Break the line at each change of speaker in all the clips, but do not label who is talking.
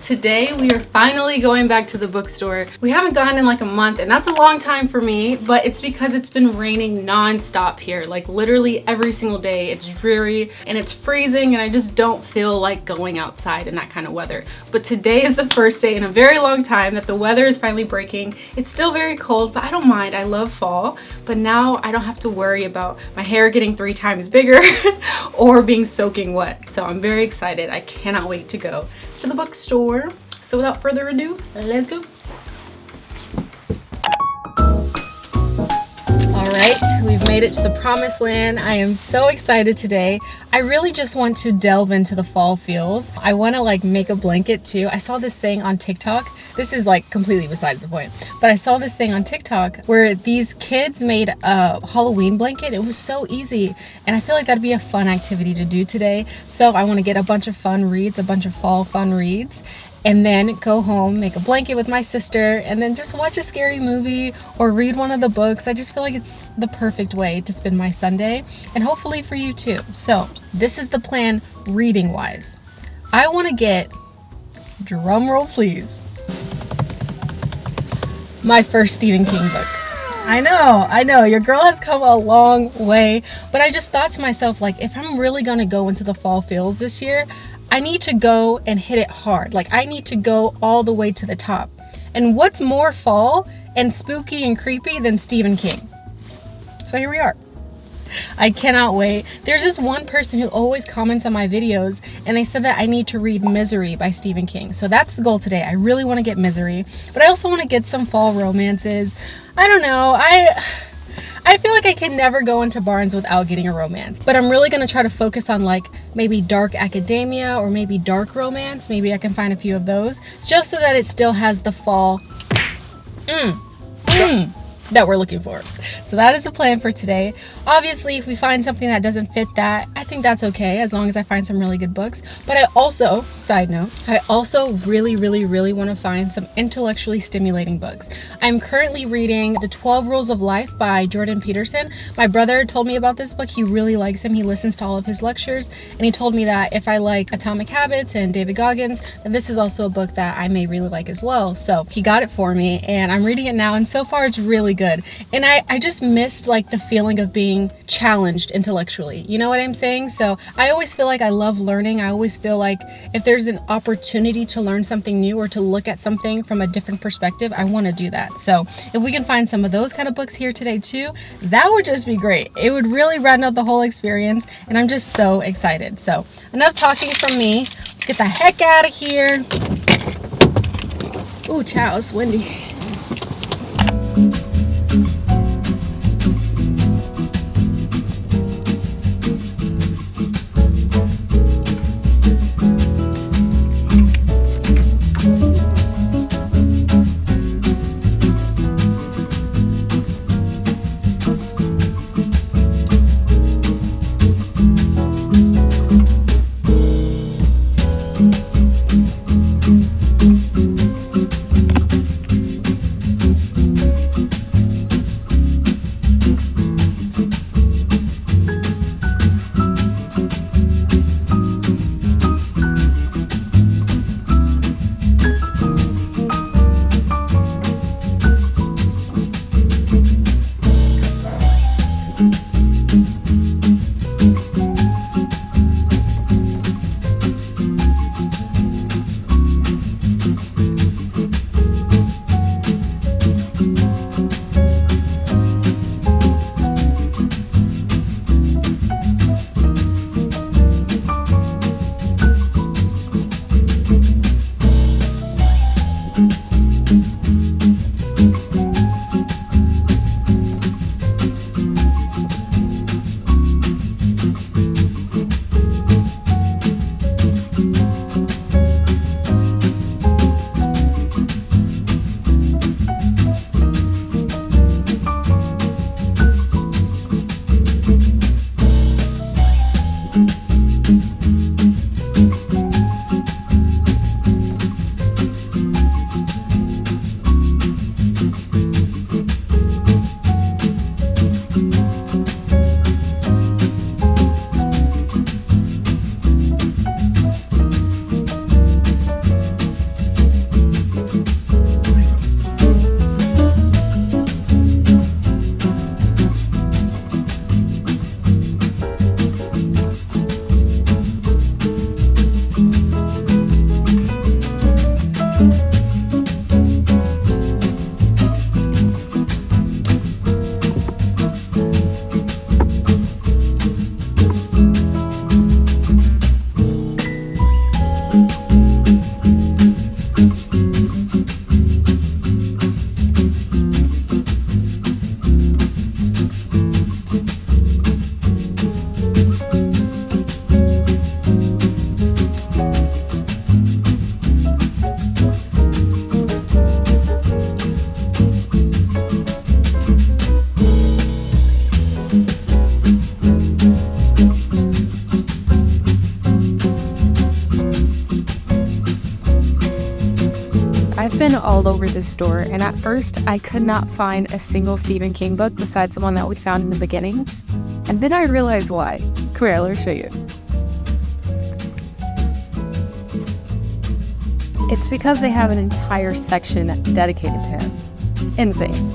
Today we are finally going back to the bookstore. We haven't gone in like a month, and that's a long time for me, but it's because it's been raining non-stop here, like literally every single day. It's dreary and it's freezing, and I just don't feel like going outside in that kind of weather. But today is the first day in a very long time that the weather is finally breaking. It's still very cold, but I don't mind. I love fall, but now I don't have to worry about my hair getting 3 times bigger or being soaking wet. So I'm very excited. I cannot wait to go to the bookstore. So without further ado, let's go. All right, we've made it to the promised land. I am so excited today. I really just want to delve into the fall feels. I want to like make a blanket too. I saw this thing on TikTok. This is like completely besides the point, but I saw this thing on TikTok where these kids made a Halloween blanket. It was so easy, and I feel like that'd be a fun activity to do today. So I want to get a bunch of fun reads, a bunch of fall fun reads, and then go home, make a blanket with my sister, and then just watch a scary movie or read one of the books. I just feel like it's the perfect way to spend my Sunday, and hopefully for you too. So this is the plan reading wise. I want to get, drum roll please, my first Stephen King book. I know, your girl has come a long way, but I just thought to myself, like, if I'm really gonna go into the fall feels this year, I need to go and hit it hard. Like, I need to go all the way to the top. And what's more fall and spooky and creepy than Stephen King? So here we are. I cannot wait. There's this one person who always comments on my videos, and they said that I need to read Misery by Stephen King. So that's the goal today. I really want to get Misery, but I also want to get some fall romances. I don't know. I feel like I can never go into Barnes without getting a romance, but I'm really going to try to focus on like maybe dark academia or maybe dark romance. Maybe I can find a few of those just so that it still has the fall that we're looking for. So that is the plan for today. Obviously, if we find something that doesn't fit that, I think that's okay, as long as I find some really good books. But I also, side note, I also really want to find some intellectually stimulating books. I'm currently reading The 12 Rules of Life by Jordan Peterson. My brother told me about this book. He really likes him. He listens to all of his lectures, and he told me that if I like Atomic Habits and David Goggins, then this is also a book that I may really like as well. So he got it for me, and I'm reading it now, and so far it's really good. And I just missed like the feeling of being challenged intellectually. You know what I'm saying? So I always feel like I love learning. I always feel like if there's an opportunity to learn something new or to look at something from a different perspective, I want to do that. So if we can find some of those kind of books here today too, that would just be great. It would really round out the whole experience, and I'm just so excited. So enough talking from me. Let's get the heck out of here. Ooh, child, it's windy. I've been all over this store, and at first I could not find a single Stephen King book besides the one that we found in the beginnings. And then I realized why. Come here, let me show you. It's because they have an entire section dedicated to him. Insane.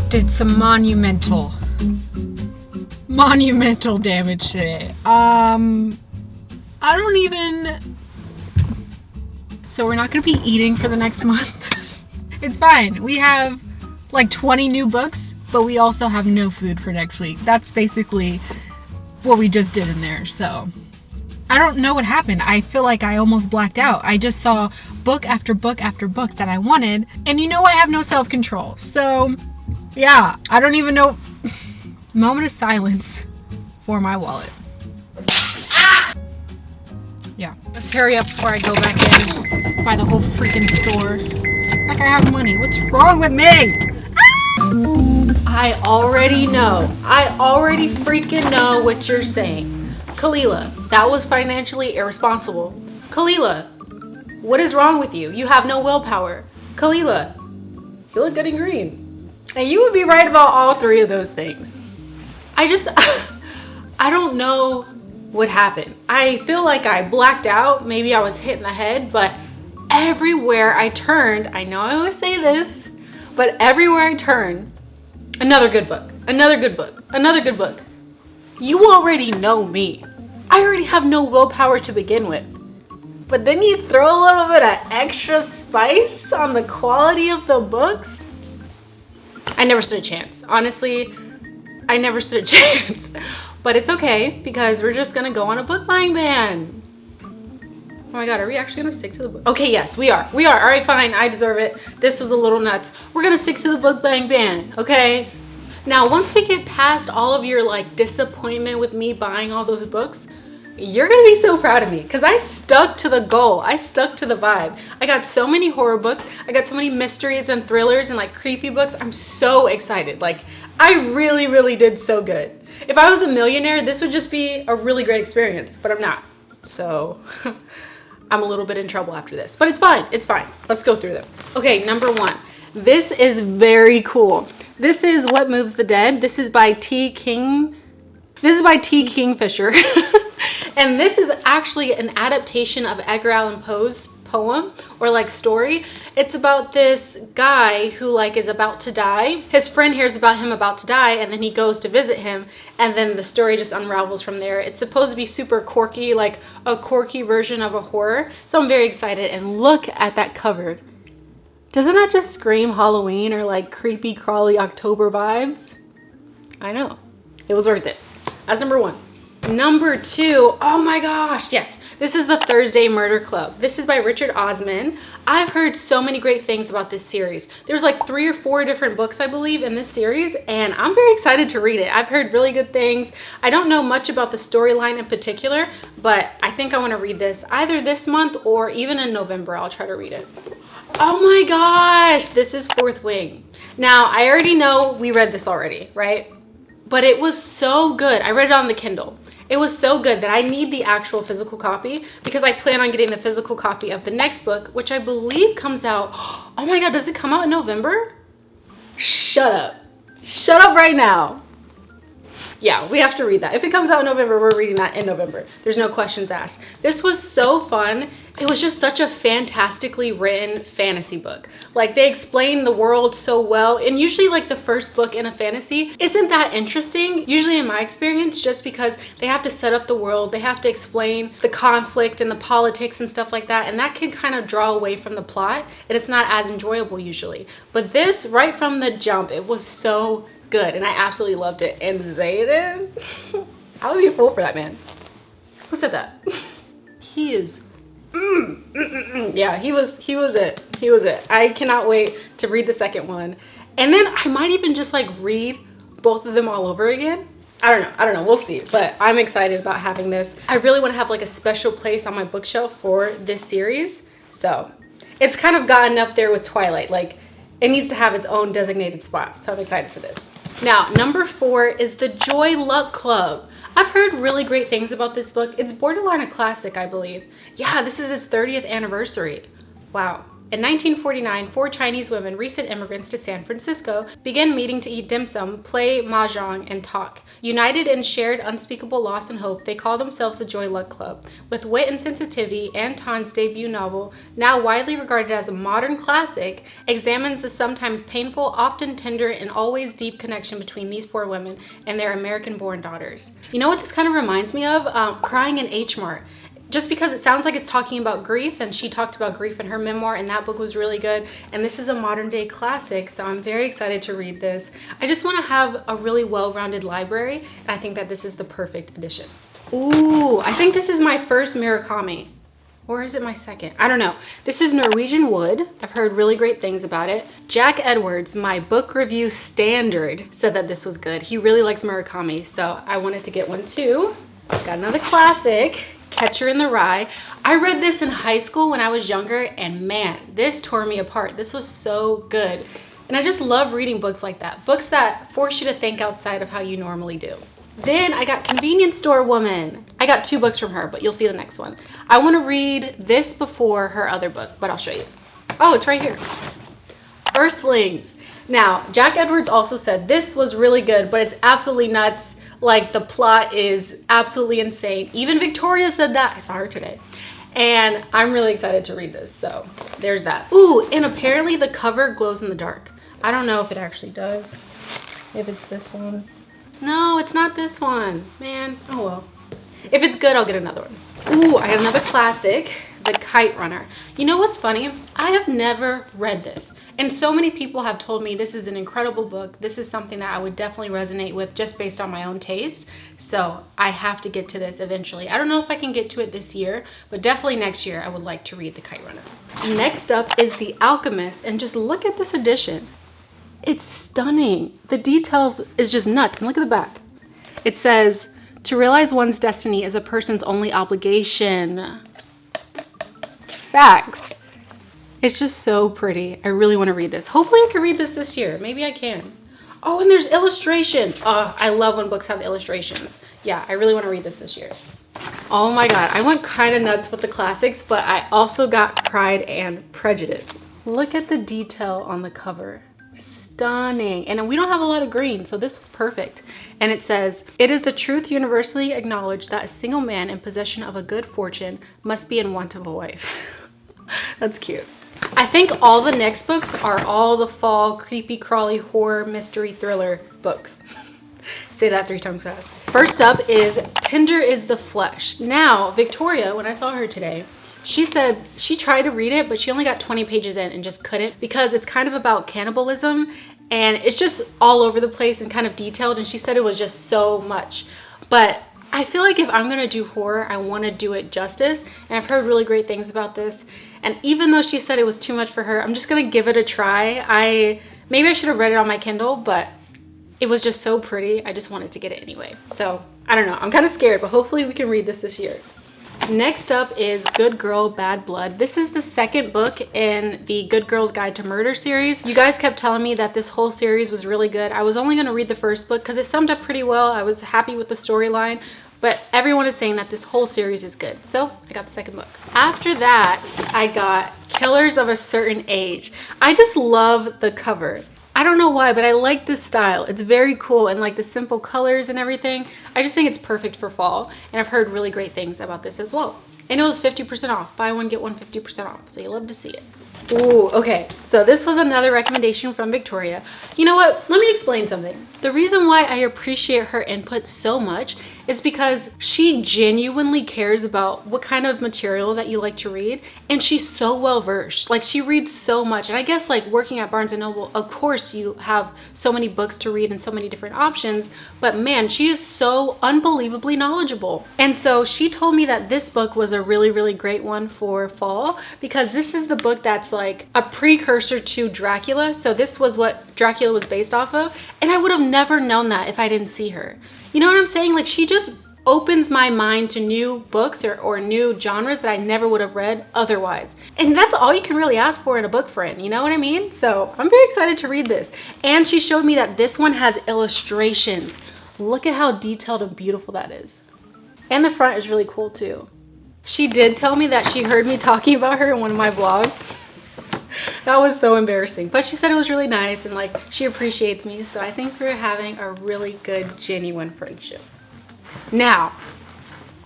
Did some monumental damage today. I don't even, so we're not gonna be eating for the next month. It's fine. We have like 20 new books, but we also have no food for next week. That's basically what we just did in there. So I don't know what happened. I feel like I almost blacked out. I just saw book after book after book that I wanted, and you know I have no self-control. So yeah, I don't even know. Moment of silence for my wallet. Yeah, let's hurry up before I go back in, buy the whole freaking store. Like I have money. What's wrong with me? I already know. I already freaking know what you're saying. Kalila, that was financially irresponsible. Kalila, what is wrong with you? You have no willpower. Kalila, you look good in green. And you would be right about all three of those things. I don't know what happened. I feel like I blacked out. Maybe I was hit in the head, but everywhere I turned, I know I always say this, but everywhere I turned, another good book, another good book, another good book. You already know me. I already have no willpower to begin with. But then you throw a little bit of extra spice on the quality of the books. I never stood a chance. Honestly, I never stood a chance. But it's okay, because we're just gonna go on a book buying ban. Oh my god, are we actually gonna stick to the book? Okay, yes, we are. We are. All right, fine, I deserve it. This was a little nuts. We're gonna stick to the book buying ban, okay? Now, once we get past all of your like disappointment with me buying all those books, you're gonna be so proud of me, because I stuck to the goal. I stuck to the vibe. I got so many horror books. I got so many mysteries and thrillers and like creepy books. I'm so excited. Like, I really, really did so good. If I was a millionaire, this would just be a really great experience, but I'm not. So I'm a little bit in trouble after this, but it's fine. It's fine. Let's go through them. Okay, number one. This is very cool. This is What Moves the Dead. This is by T. Kingfisher. And this is actually an adaptation of Edgar Allan Poe's poem or like story. It's about this guy who like is about to die. His friend hears about him about to die, and then he goes to visit him, and then the story just unravels from there. It's supposed to be super quirky, like a quirky version of a horror. So I'm very excited, and look at that cover. Doesn't that just scream Halloween or like creepy crawly October vibes? I know. It was worth it. That's number one. Number 2, oh my gosh, yes. This is The Thursday Murder Club. This is by Richard Osman. I've heard so many great things about this series. There's like 3 or 4 different books, I believe, in this series, and I'm very excited to read it. I've heard really good things. I don't know much about the storyline in particular, but I think I want to read this either this month or even in November. I'll try to read it. Oh my gosh, this is Fourth Wing. Now, I already know we read this already, right? But it was so good. I read it on the Kindle. It was so good that I need the actual physical copy because I plan on getting the physical copy of the next book, which I believe comes out. Oh my God, does it come out in November? Shut up. Shut up right now. Yeah, we have to read that. If it comes out in November, we're reading that in November. There's no questions asked. This was so fun. It was just such a fantastically written fantasy book. Like, they explain the world so well. And usually, like, the first book in a fantasy isn't that interesting, usually in my experience, just because they have to set up the world. They have to explain the conflict and the politics and stuff like that. And that can kind of draw away from the plot. And it's not as enjoyable usually. But this, right from the jump, it was so good, and I absolutely loved it. And Zayden, I would be a fool for that man. Who said that? He is. Yeah, he was it. He was it. I cannot wait to read the second one, and then I might even just like read both of them all over again. I don't know. We'll see. But I'm excited about having this. I really want to have like a special place on my bookshelf for this series. So it's kind of gotten up there with Twilight. Like, it needs to have its own designated spot. So I'm excited for this. Now, number 4 is The Joy Luck Club. I've heard really great things about this book. It's borderline a classic, I believe. Yeah, this is its 30th anniversary. Wow. In 1949, 4 Chinese women, recent immigrants to San Francisco, began meeting to eat dim sum, play mahjong, and talk. United in shared unspeakable loss and hope, they call themselves the Joy Luck Club. With wit and sensitivity, Anton's debut novel, now widely regarded as a modern classic, examines the sometimes painful, often tender, and always deep connection between these 4 women and their American-born daughters. You know what this kind of reminds me of? Crying in H Mart. Just because it sounds like it's talking about grief, and she talked about grief in her memoir, and that book was really good. And this is a modern day classic, so I'm very excited to read this. I just want to have a really well-rounded library, and I think that this is the perfect edition. Ooh, I think this is my first Murakami. Or is it my second? I don't know. This is Norwegian Wood. I've heard really great things about it. Jack Edwards, my book review standard, said that this was good. He really likes Murakami, so I wanted to get one too. Got another classic. Catcher in the Rye. I read this in high school when I was younger, and man, this tore me apart. This was so good. And I just love reading books like that. Books that force you to think outside of how you normally do. Then I got Convenience Store Woman. I got 2 books from her, but you'll see the next one. I want to read this before her other book, but I'll show you. Oh, it's right here. Earthlings. Now, Jack Edwards also said this was really good, but it's absolutely nuts. Like, the plot is absolutely insane. Even Victoria said that. I saw her today. And I'm really excited to read this. So there's that. Ooh, and apparently the cover glows in the dark. I don't know if it actually does. If it's this one. No, it's not this one. Man, oh well. If it's good, I'll get another one. Ooh, I got another classic. The Kite Runner. You know what's funny? I have never read this. And so many people have told me this is an incredible book. This is something that I would definitely resonate with just based on my own taste. So I have to get to this eventually. I don't know if I can get to it this year, but definitely next year I would like to read The Kite Runner. Next up is The Alchemist, and just look at this edition. It's stunning. The details is just nuts. And look at the back. It says, to realize one's destiny is a person's only obligation. Facts. It's just so pretty. I really want to read this. Hopefully I can read this year. Maybe I can. Oh, and there's illustrations. Oh, I love when books have illustrations. Yeah, I really want to read this year. Oh my God, I went kind of nuts with the classics, but I also got Pride and Prejudice. Look at the detail on the cover. Stunning. And we don't have a lot of green, so this was perfect. And it says, it is the truth universally acknowledged that a single man in possession of a good fortune must be in want of a wife. That's cute. I think all the next books are all the fall creepy crawly horror mystery thriller books. Say that 3 times fast. First up is Tender is the Flesh. Now, Victoria, when I saw her today, she said she tried to read it, but she only got 20 pages in and just couldn't because it's kind of about cannibalism and it's just all over the place and kind of detailed, and she said it was just so much. But I feel like if I'm gonna do horror, I want to do it justice, and I've heard really great things about this. And even though she said it was too much for her, I'm just gonna give it a try. Maybe I should have read it on my Kindle, but it was just so pretty. I just wanted to get it anyway. So I don't know, I'm kind of scared, but hopefully we can read this year. Next up is Good Girl, Bad Blood. This is the second book in the Good Girl's Guide to Murder series. You guys kept telling me that this whole series was really good. I was only going to read the first book because it summed up pretty well. I was happy with the storyline, but everyone is saying that this whole series is good. So I got the second book. After that, I got Killers of a Certain Age. I just love the cover. I don't know why, but I like this style. It's very cool, and like the simple colors and everything. I just think it's perfect for fall, and I've heard really great things about this as well. And it was 50% off. Buy one, get one 50% off. So you love to see it. Ooh, okay. So this was another recommendation from Victoria. You know what? Let me explain something. The reason why I appreciate her input so much is because she genuinely cares about what kind of material that you like to read, and she's so well versed. Like, she reads so much, and I guess like working at Barnes & Noble, of course you have so many books to read and so many different options, but man, she is so unbelievably knowledgeable. And so she told me that this book was a really, really great one for fall, because this is the book that's like a precursor to Dracula. So this was what Dracula was based off of, and I would have never known that if I didn't see her. You know what I'm saying? Like, she just opens my mind to new books or new genres that I never would have read otherwise. And that's all you can really ask for in a book friend, you know what I mean? So I'm very excited to read this. And she showed me that this one has illustrations. Look at how detailed and beautiful that is. And the front is really cool too. She did tell me that she heard me talking about her in one of my vlogs. That was so embarrassing, but she said it was really nice, and like, she appreciates me, so I think we're having a really good, genuine friendship. Now,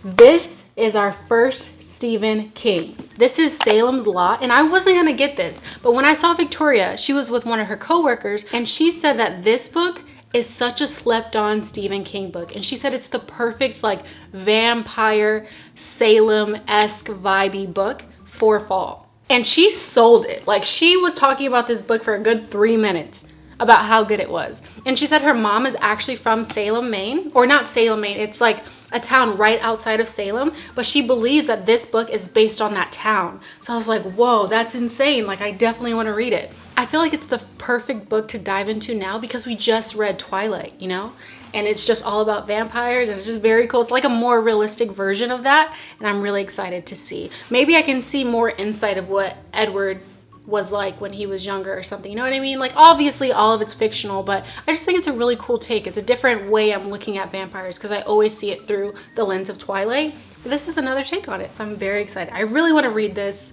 this is our first Stephen King. This is Salem's Lot, and I wasn't gonna get this, but when I saw Victoria, she was with one of her co-workers, and she said that this book is such a slept-on Stephen King book, and she said it's the perfect like vampire Salem-esque vibey book for fall. And she sold it. Like, she was talking about this book for a good 3 minutes about how good it was. And she said her mom is actually from Salem, Maine. Or not Salem, Maine. It's like a town right outside of Salem. But she believes that this book is based on that town. So I was like, whoa, that's insane. Like, I definitely want to read it. I feel like it's the perfect book to dive into now because we just read Twilight, you know? And it's just all about vampires, and it's just very cool. It's like a more realistic version of that, and I'm really excited to see. Maybe I can see more insight of what Edward was like when he was younger or something, you know what I mean? Like, obviously all of it's fictional, but I just think it's a really cool take. It's a different way I'm looking at vampires because I always see it through the lens of Twilight, but this is another take on it, so I'm very excited. I really want to read this.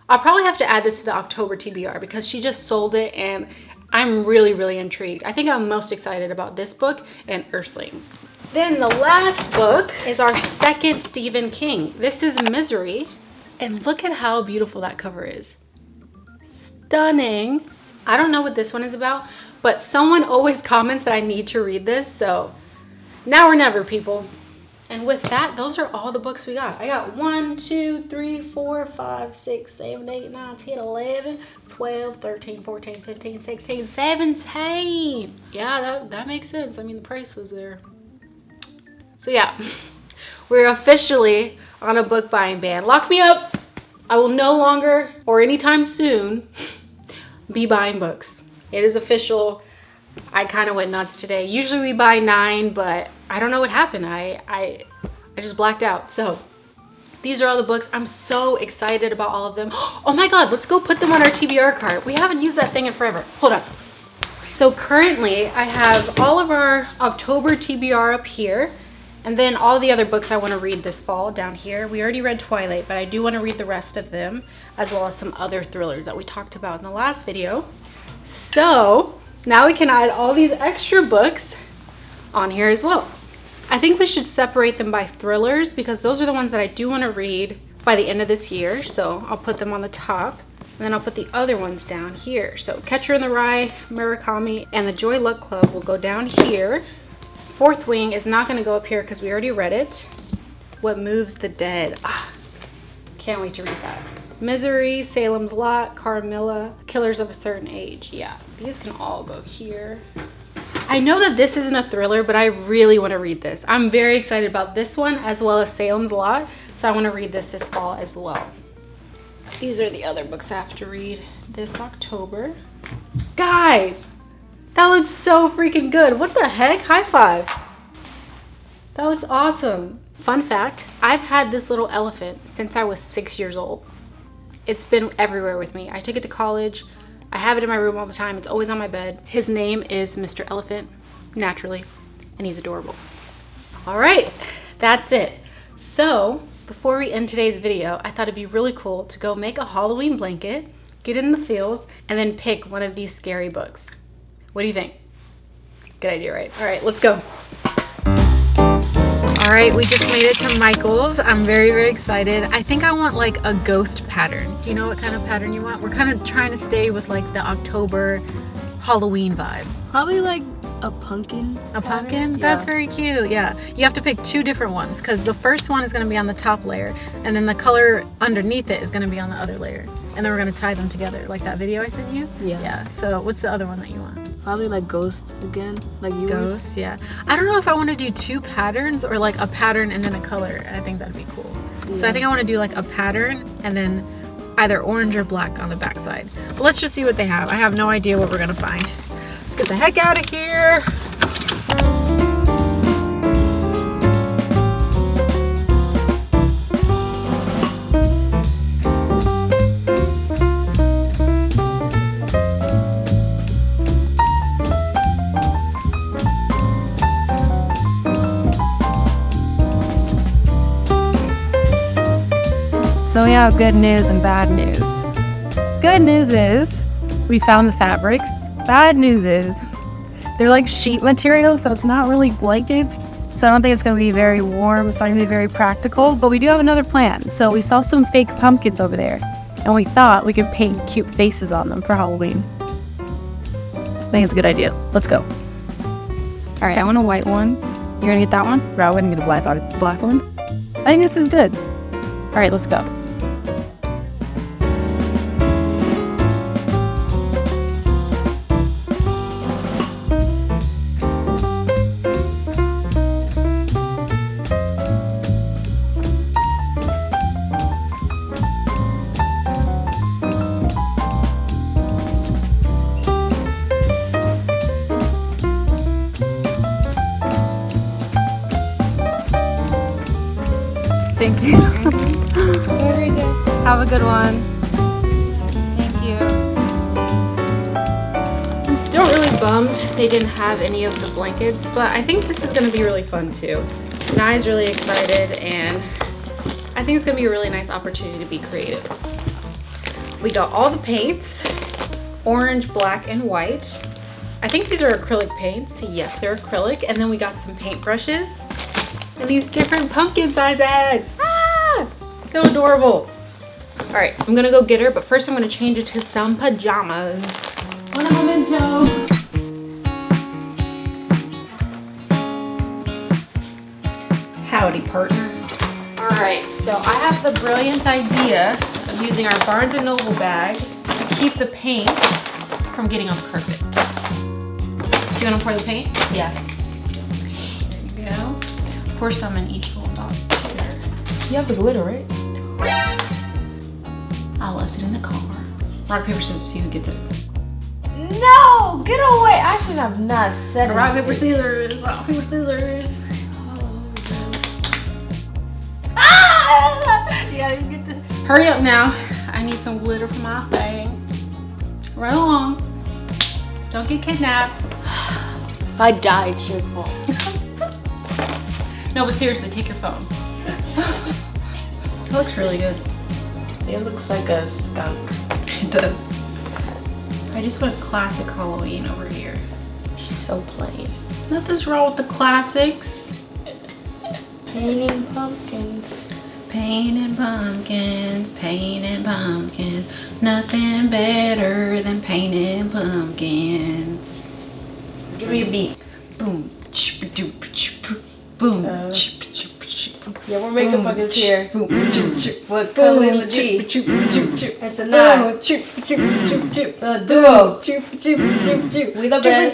I'll probably have to add this to the October TBR because she just sold it, and I'm really, really intrigued. I think I'm most excited about this book and Earthlings. Then the last book is our second Stephen King. This is Misery, and look at how beautiful that cover is. Stunning. I don't know what this one is about, but someone always comments that I need to read this, so now or never, people. And with that, those are all the books we got. I got 1, 2, 3, 4, 5, 6, 7, 8, 9, 10, 11, 12, 13, 14, 15, 16, 17. Yeah, that makes sense. I mean, the price was there. So yeah, we're officially on a book buying ban. Lock me up. I will no longer, or anytime soon, be buying books. It is official. I kind of went nuts today. Usually we buy 9, but I don't know what happened. I just blacked out. So these are all the books. I'm so excited about all of them. Oh my God, let's go put them on our TBR cart. We haven't used that thing in forever. Hold on. So currently I have all of our October TBR up here, and then all the other books I want to read this fall down here. We already read Twilight, but I do want to read the rest of them, as well as some other thrillers that we talked about in the last video. So now we can add all these extra books on here as well. I think we should separate them by thrillers because those are the ones that I do want to read by the end of this year. So I'll put them on the top, and then I'll put the other ones down here. So Catcher in the Rye, Murakami, and the Joy Luck Club will go down here. Fourth Wing is not going to go up here because we already read it. What Moves the Dead. Can't wait to read that. Misery, Salem's Lot, Carmilla, Killers of a Certain Age. Yeah, these can all go here. I know that this isn't a thriller, but I really want to read this. I'm very excited about this one as well as Salem's Lot. So I want to read this fall as well. These are the other books I have to read this October. Guys, that looks so freaking good. What the heck? High five. That looks awesome. Fun fact, I've had this little elephant since I was 6 years old. It's been everywhere with me. I took it to college. I have it in my room all the time. It's always on my bed. His name is Mr. Elephant, naturally, and he's adorable. All right, that's it. So before we end today's video, I thought it'd be really cool to go make a Halloween blanket, get in the feels, and then pick one of these scary books. What do you think? Good idea, right? All right, let's go. All right, we just made it to Michael's. I'm very, very excited. I think I want like a ghost pattern. Do you know what kind of pattern you want? We're kind of trying to stay with like the October Halloween vibe.
Probably like a pumpkin.
A pumpkin? Yeah. That's very cute. Yeah. You have to pick 2 different ones because the first one is going to be on the top layer and then the color underneath it is going to be on the other layer. And then we're going to tie them together like that video I sent you.
Yeah.
Yeah. So what's the other one that you want?
Probably like ghost again, like yours.
Ghost, yeah. I don't know if I want to do 2 patterns or like a pattern and then a color. I think that'd be cool. Yeah. So I think I want to do like a pattern and then either orange or black on the back side. But let's just see what they have. I have no idea what we're going to find. Let's get the heck out of here.
So we have good news and bad news. Good news is we found the fabrics. Bad news is they're like sheet material, so it's not really blankets. So I don't think it's going to be very warm. It's not going to be very practical, but we do have another plan. So we saw some fake pumpkins over there, and we thought we could paint cute faces on them for Halloween. I think it's a good idea. Let's go. All right, I want a white one. You're going to get that one? Bro, I wouldn't get a black one. I think this is good. All right, let's go. Thank you. Have a good one. Thank you.
I'm still really bummed they didn't have any of the blankets, but I think this is going to be really fun too. Nai's really excited, and I think it's going to be a really nice opportunity to be creative. We got all the paints, orange, black, and white. I think these are acrylic paints. Yes, they're acrylic. And then we got some paintbrushes and these different pumpkin sizes. Ah, so adorable. All right, I'm gonna go get her, but first I'm gonna change it to some pajamas. Un momento. Howdy, partner. All right, so I have the brilliant idea of using our Barnes & Noble bag to keep the paint from getting on the carpet. Do you wanna pour the paint?
Yeah.
There you go. Pour some in each little dot here. You have the glitter, right? I left it in the car. Rock, paper, scissors, see who gets it.
No! Get away! I should have not said it.
Rock, paper, scissors. Rock, paper, scissors.
Ah! You gotta get the...
Hurry up now. I need some glitter for my thing. Run along. Don't get kidnapped.
If I die, it's your fault.
No, but seriously, take your phone. It looks really good.
It looks like a skunk.
It does. I just want classic Halloween over here.
She's so plain.
Nothing's wrong with the classics.
Painting pumpkins.
Painting pumpkins, painting pumpkins. Nothing better than painting pumpkins.
Give me a beat.
Boom. Boom.
Yeah,
Yeah, we're making buckets here. What
color
in
in
the
the
G?
G?
It's a nine. The duo. We the best.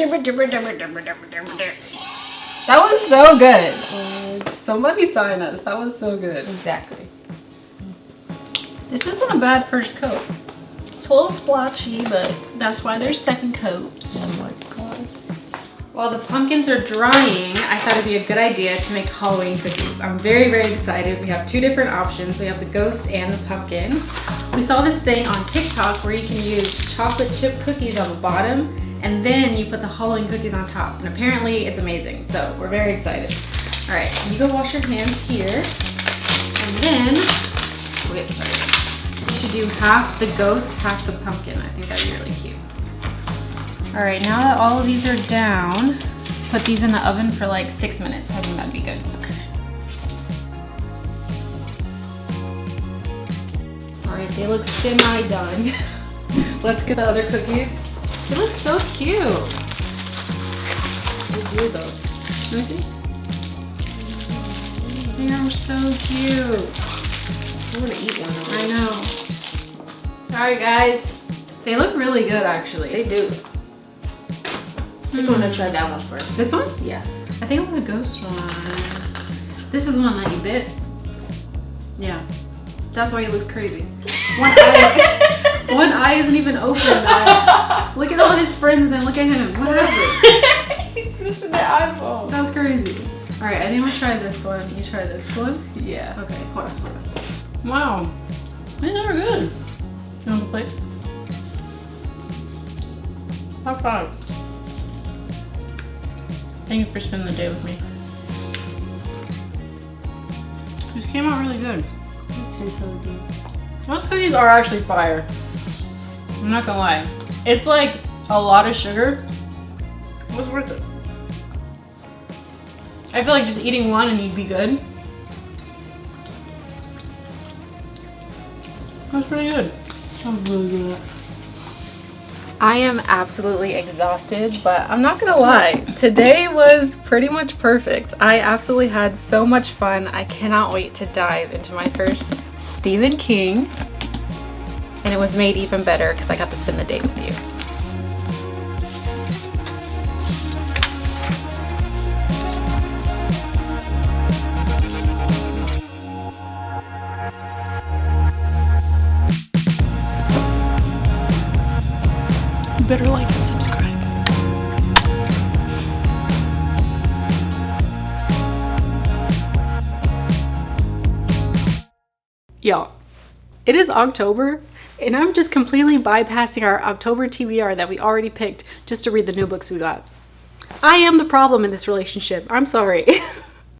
That was so good. Somebody sign us. That was so good.
Exactly.
This isn't a bad first coat. It's a little splotchy, but that's why there's second coats.
Oh my god.
While the pumpkins are drying, I thought it'd be a good idea to make Halloween cookies. I'm very, very excited. We have two different options. We have the ghost and the pumpkin. We saw this thing on TikTok where you can use chocolate chip cookies on the bottom and then you put the Halloween cookies on top. And apparently it's amazing. So we're very excited. All right, you go wash your hands here and then we'll get started. You should do half the ghost, half the pumpkin. I think that'd be really cute. All right, now that all of these are down, put these in the oven for like 6 minutes. I think that'd be good. Okay. All right, they look semi-done. Let's get the other cookies. They look so cute. They do though. Let me see. They are so cute.
I want to eat one of
I know. Sorry guys. They look really good actually.
They do. I think I want to try that one first.
This one?
Yeah.
I think I want a ghost one. This is the one that you bit. Yeah. That's why he looks crazy. One eye isn't even open. Look at all his friends and then look at him. What happened?
He's missing the eyeball.
That's crazy. All right, I think I'm gonna try this one. You try this one?
Yeah.
Okay, hold on. Wow. These are good. You want to plate? High five. Thank you for spending the day with me. These came out really good.
It tastes really good.
Those cookies are actually fire. I'm not gonna lie. It's like a lot of sugar. It was worth it. I feel like just eating one and you'd be good. That's pretty good. That was really good. I am absolutely exhausted, but I'm not gonna lie. Today was pretty much perfect. I absolutely had so much fun. I cannot wait to dive into my first Stephen King. And it was made even better because I got to spend the day with you. You better like and subscribe. Y'all, it is October and I'm just completely bypassing our October TBR that we already picked just to read the new books we got. I am the problem in this relationship. I'm sorry.